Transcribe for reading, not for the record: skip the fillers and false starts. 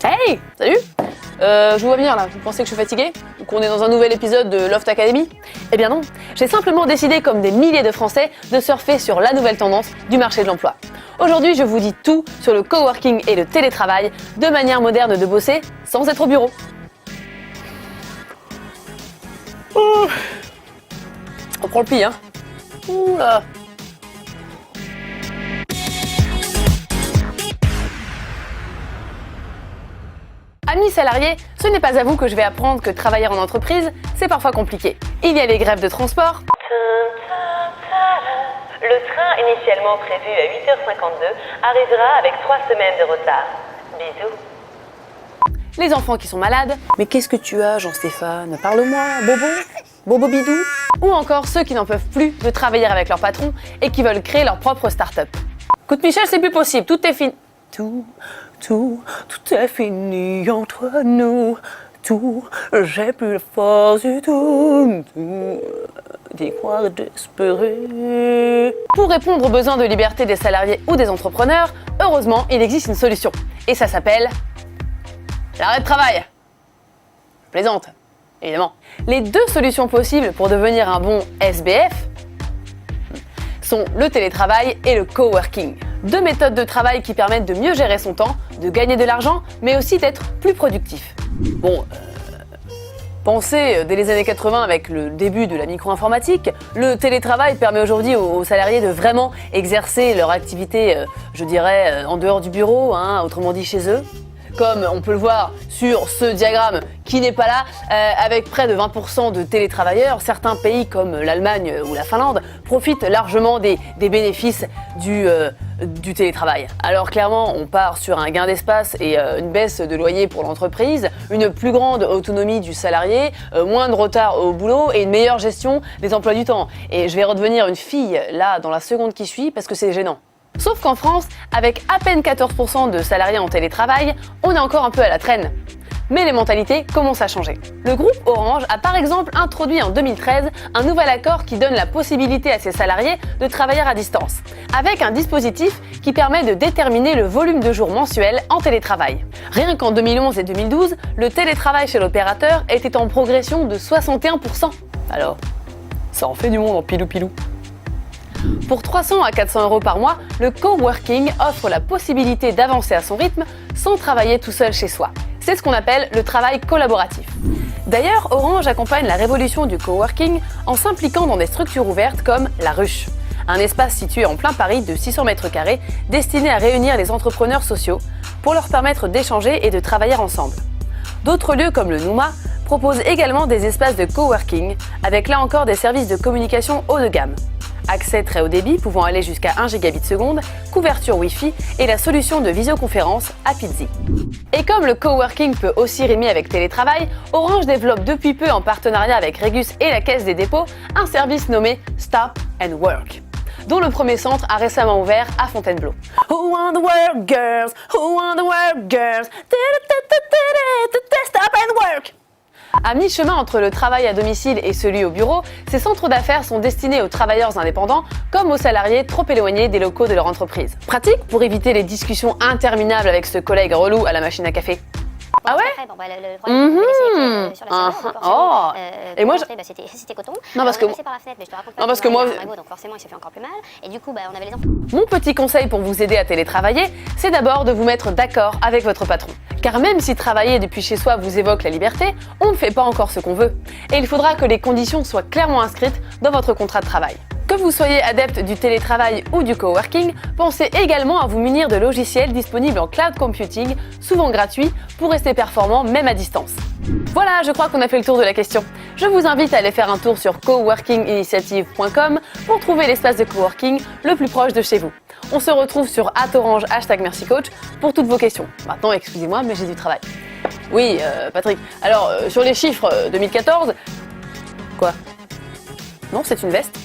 Hey, salut. Je vous vois venir là, vous pensez que je suis fatiguée? Ou qu'on est dans un nouvel épisode de Loft Academy? Eh bien non, j'ai simplement décidé, comme des milliers de Français, de surfer sur la nouvelle tendance du marché de l'emploi. Aujourd'hui, je vous dis tout sur le coworking et le télétravail, de manière moderne de bosser sans être au bureau. On prend le pli, hein. Oula. Amis salariés, ce n'est pas à vous que je vais apprendre que travailler en entreprise, c'est parfois compliqué. Il y a les grèves de transport. Le train initialement prévu à 8h52 arrivera avec 3 semaines de retard. Bisous. Les enfants qui sont malades. Mais qu'est-ce que tu as, Jean-Stéphane? Parle-moi, Bobo? Bobo Bidou? Ou encore ceux qui n'en peuvent plus de travailler avec leur patron et qui veulent créer leur propre start-up. Écoute Michel, c'est plus possible, tout est fini. Tout est fini entre nous. J'ai plus la force du tout. D'y croire et d'espérer. Pour répondre aux besoins de liberté des salariés ou des entrepreneurs, heureusement, il existe une solution. Et ça s'appelle l'arrêt de travail. Je plaisante, évidemment. Les deux solutions possibles pour devenir un bon SBF sont le télétravail et le coworking. Deux méthodes de travail qui permettent de mieux gérer son temps, de gagner de l'argent, mais aussi d'être plus productif. Bon, pensez dès les années 80 avec le début de la micro-informatique, le télétravail permet aujourd'hui aux salariés de vraiment exercer leur activité, je dirais, en dehors du bureau, autrement dit chez eux. Comme on peut le voir sur ce diagramme qui n'est pas là, avec près de 20% de télétravailleurs, certains pays comme l'Allemagne ou la Finlande profitent largement des bénéfices du télétravail. Alors clairement, on part sur un gain d'espace et une baisse de loyer pour l'entreprise, une plus grande autonomie du salarié, moins de retard au boulot et une meilleure gestion des emplois du temps. Et je vais redevenir une fille là dans la seconde qui suit parce que c'est gênant. Sauf qu'en France, avec à peine 14% de salariés en télétravail, on est encore un peu à la traîne. Mais les mentalités commencent à changer. Le groupe Orange a par exemple introduit en 2013 un nouvel accord qui donne la possibilité à ses salariés de travailler à distance, avec un dispositif qui permet de déterminer le volume de jours mensuels en télétravail. Rien qu'en 2011 et 2012, le télétravail chez l'opérateur était en progression de 61%. Alors, ça en fait du monde en pilou-pilou. Pour 300 à 400 euros par mois, le coworking offre la possibilité d'avancer à son rythme sans travailler tout seul chez soi. C'est ce qu'on appelle le travail collaboratif. D'ailleurs, Orange accompagne la révolution du coworking en s'impliquant dans des structures ouvertes comme La Ruche, un espace situé en plein Paris de 600 mètres carrés destiné à réunir les entrepreneurs sociaux pour leur permettre d'échanger et de travailler ensemble. D'autres lieux comme le Nouma proposent également des espaces de coworking avec là encore des services de communication haut de gamme. Accès très haut débit pouvant aller jusqu'à 1 gigabit seconde, couverture Wi-Fi et la solution de visioconférence Apizzi. Et comme le coworking peut aussi rimer avec télétravail, Orange développe depuis peu en partenariat avec Regus et la Caisse des dépôts un service nommé Stop and Work, dont le premier centre a récemment ouvert à Fontainebleau. Who want the work, girls? Who want the work, girls? Stop and work! À mi-chemin entre le travail à domicile et celui au bureau, ces centres d'affaires sont destinés aux travailleurs indépendants comme aux salariés trop éloignés des locaux de leur entreprise. Pratique pour éviter les discussions interminables avec ce collègue relou à la machine à café. Ah ouais? Après, le problème, sur la serveur, oh. Et moi, c'était coton. Non, parce que par la fenêtre, mais je te raconte pas. Non, parce que moi, donc forcément, il s'est fait encore plus mal. Et du coup, on avait les enfants. Mon petit conseil pour vous aider à télétravailler, c'est d'abord de vous mettre d'accord avec votre patron. Car même si travailler depuis chez soi vous évoque la liberté, on ne fait pas encore ce qu'on veut. Et il faudra que les conditions soient clairement inscrites dans votre contrat de travail. Que vous soyez adepte du télétravail ou du coworking, pensez également à vous munir de logiciels disponibles en cloud computing, souvent gratuits, pour rester performant même à distance. Voilà, je crois qu'on a fait le tour de la question. Je vous invite à aller faire un tour sur coworkinginitiative.com pour trouver l'espace de coworking le plus proche de chez vous. On se retrouve sur @orange #mercicoach pour toutes vos questions. Maintenant, excusez-moi, mais j'ai du travail. Oui, Patrick. Alors, sur les chiffres 2014... Quoi? Non, c'est une veste.